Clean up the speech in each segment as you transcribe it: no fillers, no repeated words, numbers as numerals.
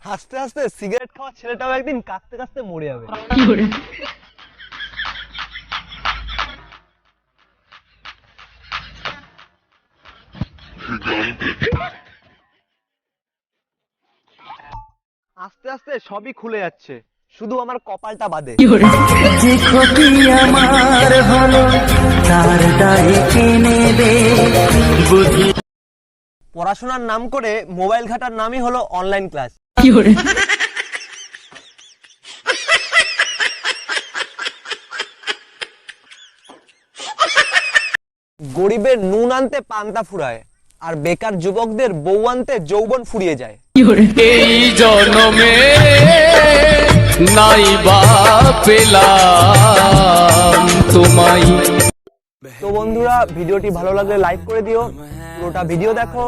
হাসতে হাসতে সিগারেট খাওয়া ছেলেটাও একদিন কাঁদতে কাঁদতে মরে যাবে। আস্তে আস্তে সবই খুলে যাচ্ছে, শুধু আমার কপালটা বাদে। যে ক্ষতি আমার হলো তার দায় কে নেবে? পড়াশোনার নাম করে মোবাইল ঘাটার নামই হলো অনলাইন ক্লাস। গরিবের নুন আনতে পান্তা ফুরায়, আর বেকার যুবকদের বউ আনতে যৌবন ফুরিয়ে যায়। এই জন্মে নাই বা পেলাম তোমায়। তো বন্ধুরা, ভিডিওটি ভালো লাগলে লাইক করে দিও, পুরোটা ভিডিও দেখো,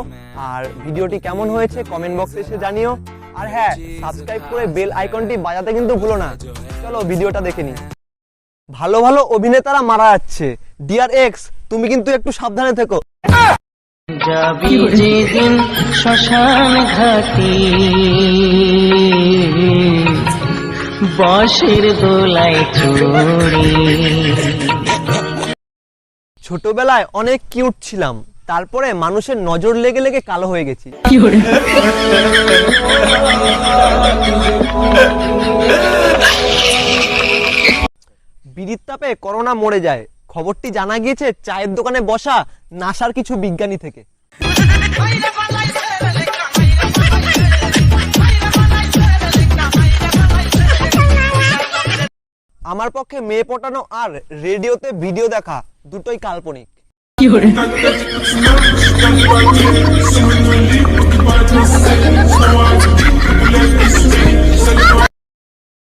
আর ভিডিওটি কেমন হয়েছে কমেন্ট বক্সে এসে জানিও। আর হ্যাঁ, সাবস্ক্রাইব করে বেল আইকনটি বাজাতে কিন্তু ভুলো না। চলো ভিডিওটা দেখে নি। ভালো ভালো অভিনেতারা মারা যাচ্ছে, ডিয়ার এক্স তুমি কিন্তু একটু সাবধানে থেকো। যাবি যেদিন শ্মশান ঘাটে, বাঁশের দোলায় চড়ে। ছোটবেলায় অনেক কিউট ছিলাম, তারপরে মানুষের নজর লেগে লেগে কালো হয়ে গেছি। বিড়ির তাপে করোনা মরে যায়, খবরটি জানা গিয়েছে চায়ের দোকানে বসা নাসার কিছু বিজ্ঞানী থেকে। আমার পক্ষে মেয়ে পটানো আর রেডিওতে ভিডিও দেখা দুটোই কাল্পনিক।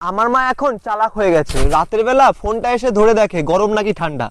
আমার মা এখন চালাক হয়ে গেছে, রাতের বেলা ফোনটা এসে ধরে দেখে গরম নাকি ঠান্ডা।